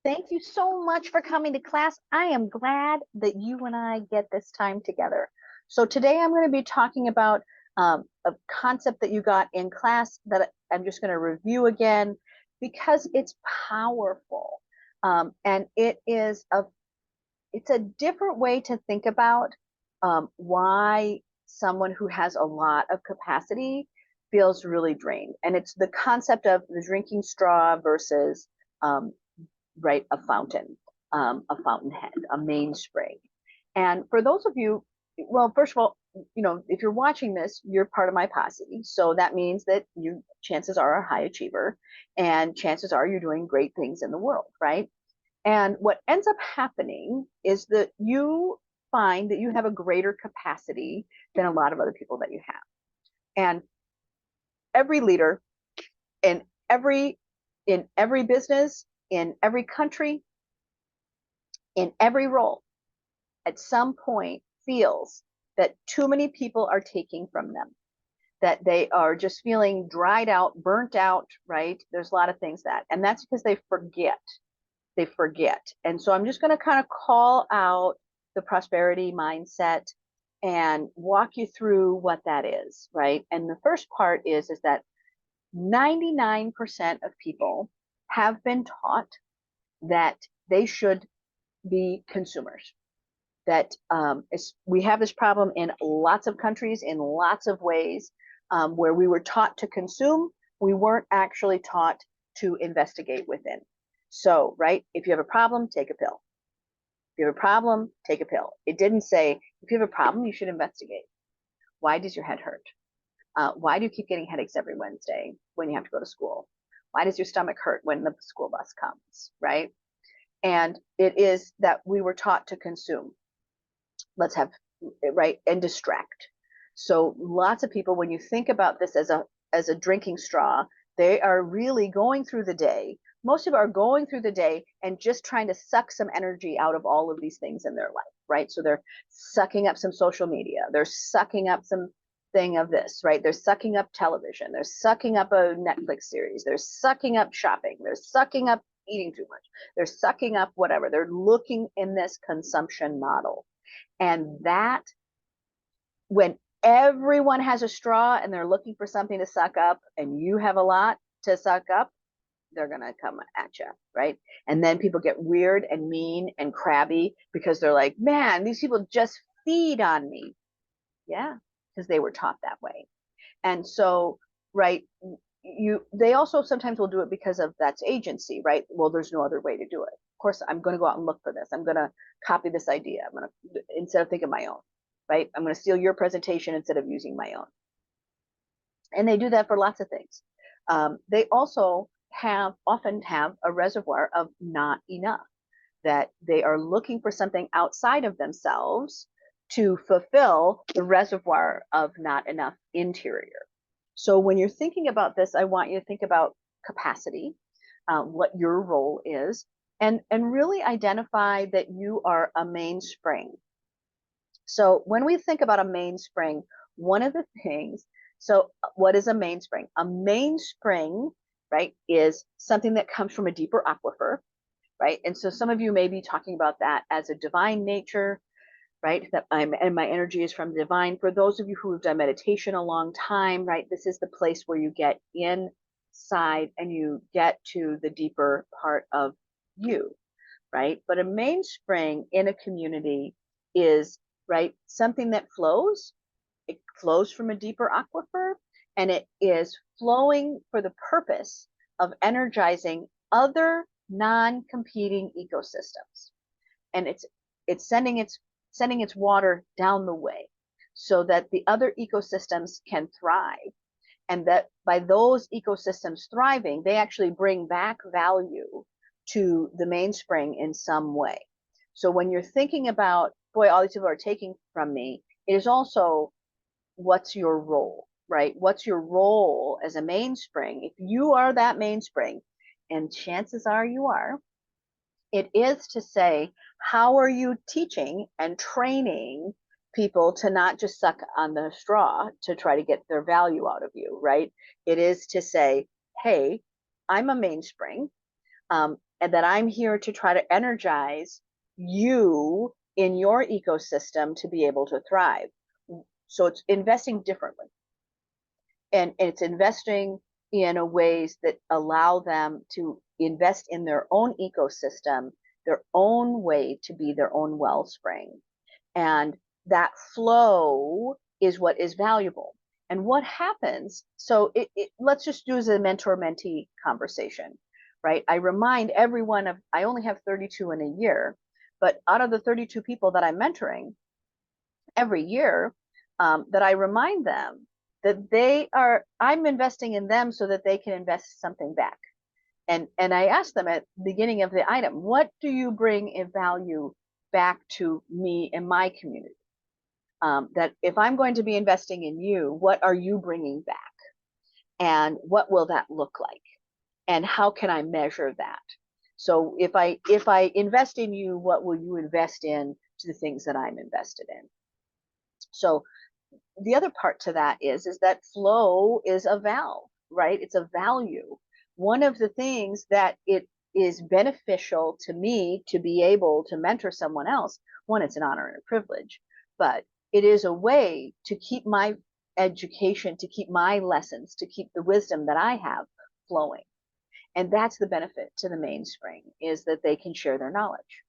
Thank you so much for coming to class. I am glad that you and I get this time together. So today I'm going to be talking about a concept that you got in class that I'm just going to review again because it's powerful. And it's a different way to think about why someone who has a lot of capacity feels really drained. And it's the concept of the drinking straw versus um, right, a fountainhead, a mainspring. And for those of you, well, first of all, if you're watching this, you're part of my posse. So that means that you, chances are, a high achiever, and chances are you're doing great things in the world, right? And what ends up happening is that you find that you have a greater capacity than a lot of other people that you have. And every leader in every business, in every country, in every role, at some point feels that too many people are taking from them, that they are just feeling dried out, burnt out, right? There's a lot of things and that's because they forget. They forget. And so I'm just going to kind of call out the prosperity mindset and walk you through what that is, right? And the first part is that 99% of people have been taught that they should be consumers. That we have this problem in lots of countries in lots of ways, where we were taught to consume. We weren't actually taught to investigate within. So, right, if you have a problem, take a pill. If you have a problem, take a pill. It didn't say, if you have a problem, you should investigate. Why does your head hurt? Why do you keep getting headaches every Wednesday when you have to go to school? Why does your stomach hurt when the school bus comes, right? And it is that we were taught to consume. Let's have, right, and distract. So lots of people, when you think about this as a drinking straw, they are really going through the day. Most people are going through the day and just trying to suck some energy out of all of these things in their life, right? So they're sucking up some social media, they're sucking up some thing of this, right? They're sucking up television, they're sucking up a Netflix series, they're sucking up shopping, they're sucking up eating too much, they're sucking up whatever. They're looking in this consumption model. And that, when everyone has a straw and they're looking for something to suck up and you have a lot to suck up, they're going to come at you, right? And then people get weird and mean and crabby because they're like, man, these people just feed on me. Yeah, because they were taught that way. And so, right, they also sometimes will do it because of that's agency, right? Well, there's no other way to do it. Of course, I'm going to go out and look for this. I'm going to copy this idea. I'm going to, instead of thinking my own, right? I'm going to steal your presentation instead of using my own. And they do that for lots of things. They also often have a reservoir of not enough, that they are looking for something outside of themselves to fulfill the reservoir of not enough interior. So when you're thinking about this, I want you to think about capacity, what your role is, and really identify that you are a mainspring. So when we think about a mainspring, one of the things, so what is a mainspring? A mainspring, right, is something that comes from a deeper aquifer, right? And so some of you may be talking about that as a divine nature, right? That and my energy is from the divine. For those of you who have done meditation a long time, right, this is the place where you get inside and you get to the deeper part of you, right? But a mainspring in a community is, right, something that flows. It flows from a deeper aquifer, and it is flowing for the purpose of energizing other non-competing ecosystems. And it's sending its water down the way so that the other ecosystems can thrive, and that by those ecosystems thriving, they actually bring back value to the mainspring in some way. So when you're thinking about, boy, all these people are taking from me, it is also, what's your role, right? What's your role as a mainspring? If you are that mainspring, and chances are you are, it is to say, how are you teaching and training people to not just suck on the straw to try to get their value out of you, right? It is to say, hey, I'm a mainspring. and that I'm here to try to energize you in your ecosystem to be able to thrive. So it's investing differently, and it's investing in a ways that allow them to invest in their own ecosystem, their own way to be their own wellspring. And that flow is what is valuable. And what happens, so let's just do as a mentor-mentee conversation, right? I remind everyone of, I only have 32 in a year, but out of the 32 people that I'm mentoring every year, that I remind them that I'm investing in them so that they can invest something back. And I ask them at the beginning of the item, what do you bring in value back to me and my community? That if I'm going to be investing in you, what are you bringing back? And what will that look like? And how can I measure that? So if I invest in you, what will you invest in to the things that I'm invested in? So the other part to that is that flow is a valve, right? It's a value. One of the things that it is beneficial to me to be able to mentor someone else, one, it's an honor and a privilege, but it is a way to keep my education, to keep my lessons, to keep the wisdom that I have flowing. And that's the benefit to the mainspring, is that they can share their knowledge.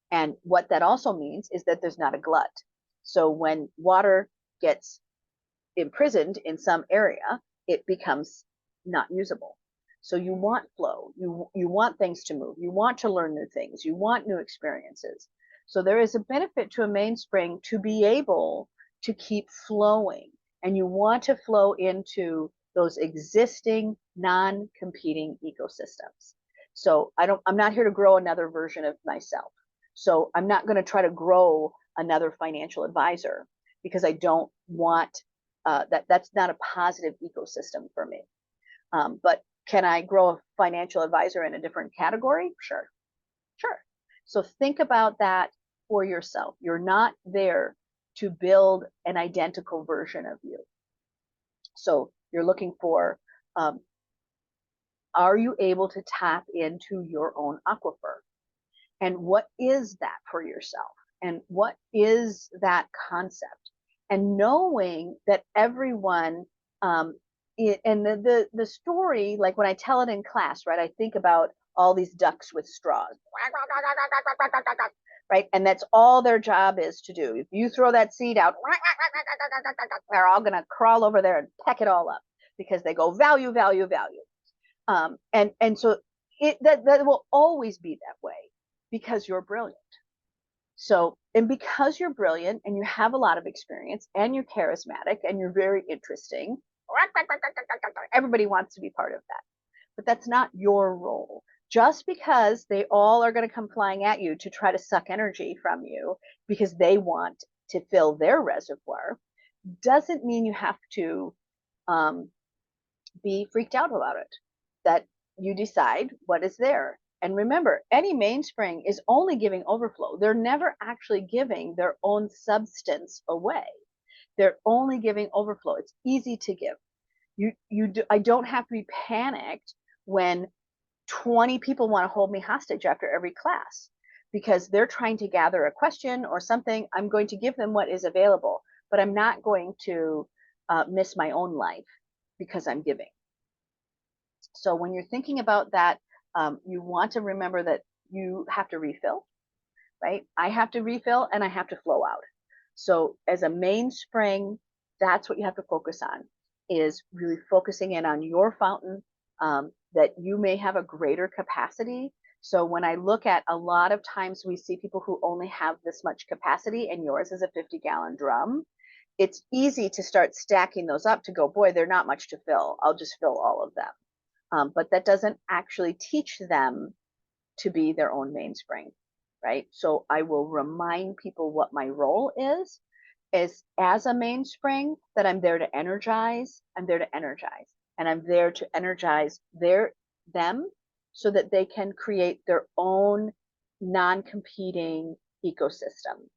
And what that also means is that there's not a glut. So when water gets imprisoned in some area, it becomes not usable. So you want flow. You want things to move. You want to learn new things. You want new experiences. So there is a benefit to a mainspring to be able to keep flowing. And you want to flow into those existing non-competing ecosystems. So I'm not here to grow another version of myself. So I'm not going to try to grow another financial advisor, because I don't want that's not a positive ecosystem for me. But can I grow a financial advisor in a different category? Sure. So think about that for yourself. You're not there to build an identical version of you. So you're looking for, are you able to tap into your own aquifer? And what is that for yourself? And what is that concept? And knowing that everyone, and the story, like when I tell it in class, right, I think about all these ducks with straws, right? And that's all their job is to do. If you throw that seed out, they're all going to crawl over there and peck it all up, because they go value, value, value. And so that will always be that way, because you're brilliant. So, and because you're brilliant and you have a lot of experience and you're charismatic and you're very interesting, everybody wants to be part of that. But that's not your role. Just because they all are going to come flying at you to try to suck energy from you because they want to fill their reservoir doesn't mean you have to be freaked out about it. That you decide what is there. And remember, any mainspring is only giving overflow. They're never actually giving their own substance away. They're only giving overflow. It's easy to give. I don't have to be panicked when 20 people want to hold me hostage after every class, because they're trying to gather a question or something. I'm going to give them what is available, but I'm not going to miss my own life because I'm giving. So when you're thinking about that, you want to remember that you have to refill, right? I have to refill and I have to flow out. So as a mainspring, that's what you have to focus on, is really focusing in on your fountain, that you may have a greater capacity. So when I look at, a lot of times we see people who only have this much capacity and yours is a 50-gallon drum. It's easy to start stacking those up to go, boy, they're not much to fill. I'll just fill all of them. But that doesn't actually teach them to be their own mainspring, right? So I will remind people what my role is as a mainspring, that I'm there to energize. I'm there to energize, and I'm there to energize them so that they can create their own non-competing ecosystem,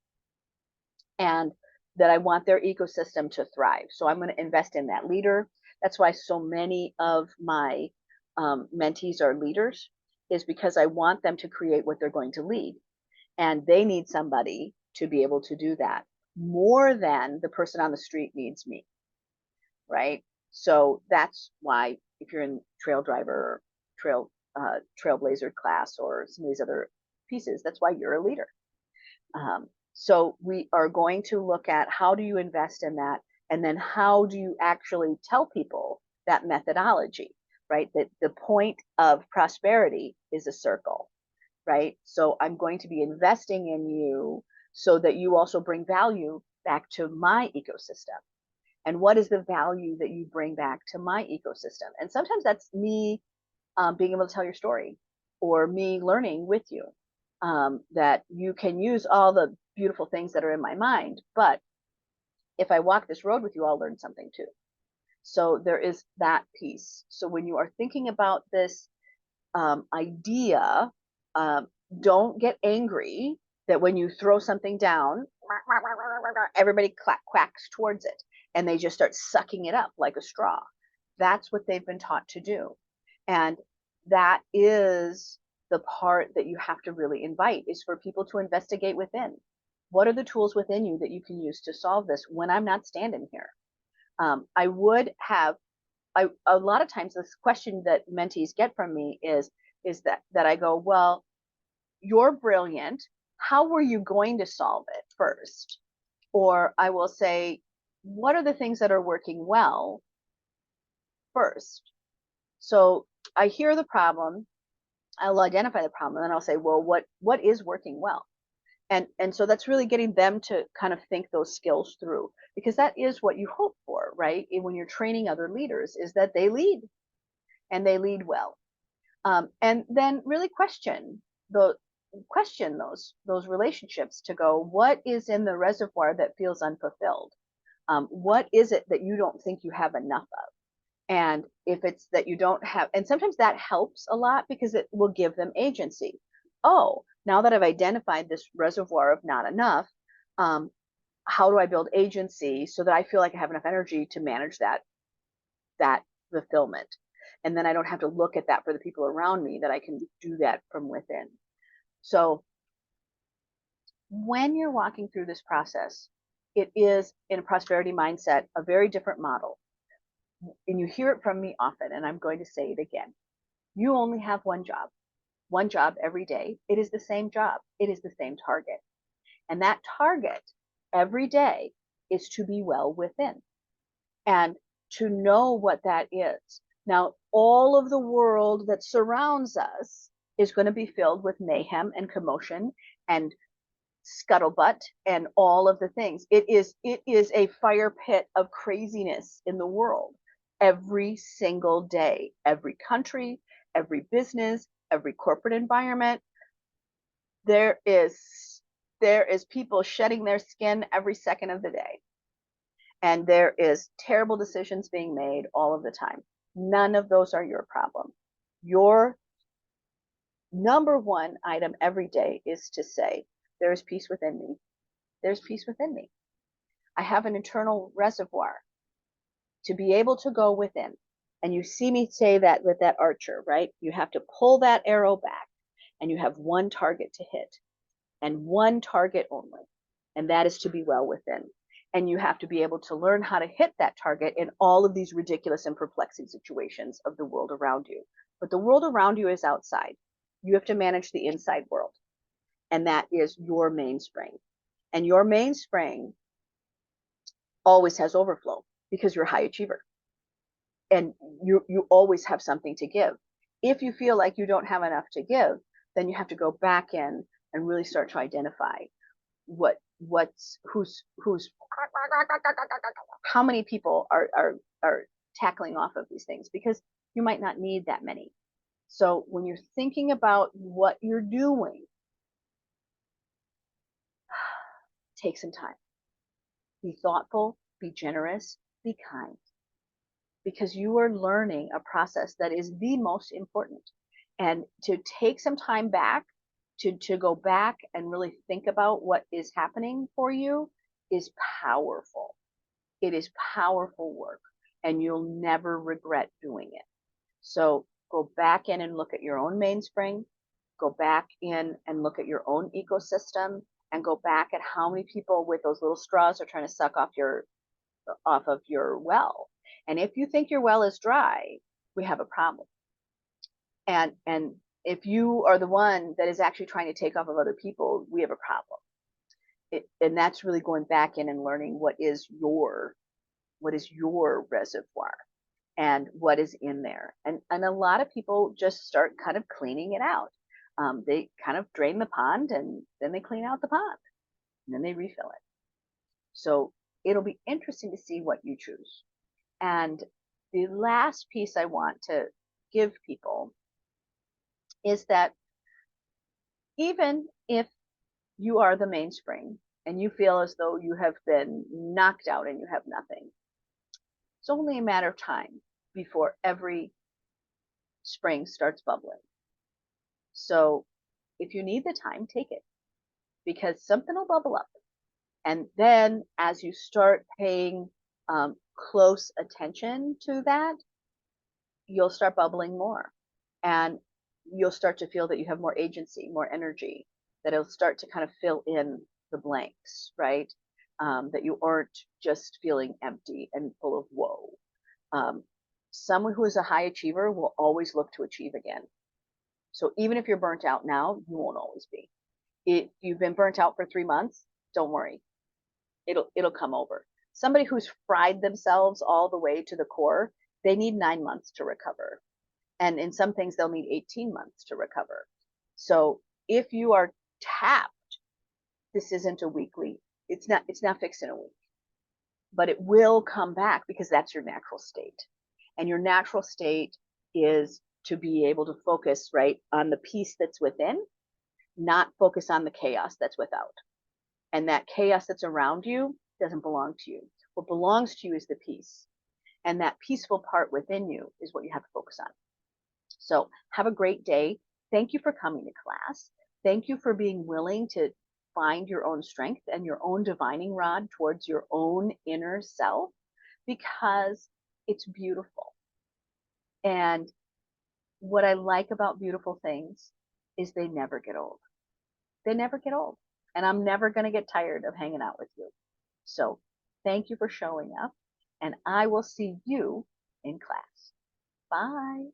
and that I want their ecosystem to thrive. So I'm going to invest in that leader. That's why so many of my mentees are leaders, is because I want them to create what they're going to lead. And they need somebody to be able to do that more than the person on the street needs me, right? So that's why if you're in trail driver or trailblazer class or some of these other pieces, that's why you're a leader. So we are going to look at how do you invest in that, and then how do you actually tell people that methodology, right? That the point of prosperity is a circle, right? So I'm going to be investing in you so that you also bring value back to my ecosystem. And what is the value that you bring back to my ecosystem? And sometimes that's me being able to tell your story, or me learning with you, that you can use all the beautiful things that are in my mind. But if I walk this road with you, I'll learn something too. So there is that piece. So when you are thinking about this idea, um, don't get angry that when you throw something down, everybody quacks towards it and they just start sucking it up like a straw. That's what they've been taught to do. And that is the part that you have to really invite, is for people to investigate within. What are the tools within you that you can use to solve this when I'm not standing here? I would have, a lot of times this question that mentees get from me is that I go, well, you're brilliant. How were you going to solve it first? Or I will say, what are the things that are working well first? So I hear the problem, I'll identify the problem, and then I'll say, well, what is working well? And so that's really getting them to kind of think those skills through, because that is what you hope for, right? When you're training other leaders, is that they lead and they lead well. And then really question those relationships to go, what is in the reservoir that feels unfulfilled? What is it that you don't think you have enough of? And if it's that you don't have, and sometimes that helps a lot because it will give them agency. Oh, now that I've identified this reservoir of not enough, how do I build agency so that I feel like I have enough energy to manage that fulfillment? And then I don't have to look at that for the people around me, that I can do that from within. So when you're walking through this process, it is, in a prosperity mindset, a very different model. And you hear it from me often, and I'm going to say it again. You only have one job every day. It is the same job. It is the same target. And that target every day is to be well within and to know what that is. Now, all of the world that surrounds us is going to be filled with mayhem and commotion and scuttlebutt and all of the things. It is a fire pit of craziness in the world every single day, every country, every business, every corporate environment. There is people shedding their skin every second of the day. And there is terrible decisions being made all of the time. None of those are your problem. Your number one item every day is to say, there is peace within me. There's peace within me. I have an internal reservoir to be able to go within. And you see me say that with that archer, right? You have to pull that arrow back and you have one target to hit and one target only. And that is to be well within. And you have to be able to learn how to hit that target in all of these ridiculous and perplexing situations of the world around you. But the world around you is outside. You have to manage the inside world. And that is your mainspring. And your mainspring always has overflow because you're a high achiever. And you always have something to give. If you feel like you don't have enough to give, then you have to go back in and really start to identify who's how many people are tackling off of these things, because you might not need that many. So when you're thinking about what you're doing, take some time. Be thoughtful, be generous, be kind, because you are learning a process that is the most important. And to take some time back, to go back and really think about what is happening for you is powerful. It is powerful work, and you'll never regret doing it. So go back in and look at your own mainspring, go back in and look at your own ecosystem, and go back at how many people with those little straws are trying to suck off of your well. And if you think your well is dry, we have a problem. And if you are the one that is actually trying to take off of other people, we have a problem. And that's really going back in and learning what is your reservoir and what is in there. And a lot of people just start kind of cleaning it out. They kind of drain the pond and then they clean out the pond and then they refill it. So it'll be interesting to see what you choose. And the last piece I want to give people is that even if you are the mainspring and you feel as though you have been knocked out and you have nothing, it's only a matter of time before every spring starts bubbling. So if you need the time, take it, because something will bubble up. And then as you start paying close attention to that, you'll start bubbling more. And you'll start to feel that you have more agency, more energy, that it'll start to kind of fill in the blanks, right? That you aren't just feeling empty and full of woe. Someone who is a high achiever will always look to achieve again. So even if you're burnt out now, you won't always be. If you've been burnt out for 3 months, don't worry. It'll come over. Somebody who's fried themselves all the way to the core, they need 9 months to recover. And in some things, they'll need 18 months to recover. So if you are tapped, this isn't a weekly, it's not fixed in a week, but it will come back because that's your natural state. And your natural state is to be able to focus, right, on the peace that's within, not focus on the chaos that's without. And that chaos that's around you doesn't belong to you. What belongs to you is the peace. And that peaceful part within you is what you have to focus on. So have a great day. Thank you for coming to class. Thank you for being willing to find your own strength and your own divining rod towards your own inner self, because it's beautiful. And what I like about beautiful things is they never get old. They never get old. And I'm never going to get tired of hanging out with you. So thank you for showing up, and I will see you in class. Bye.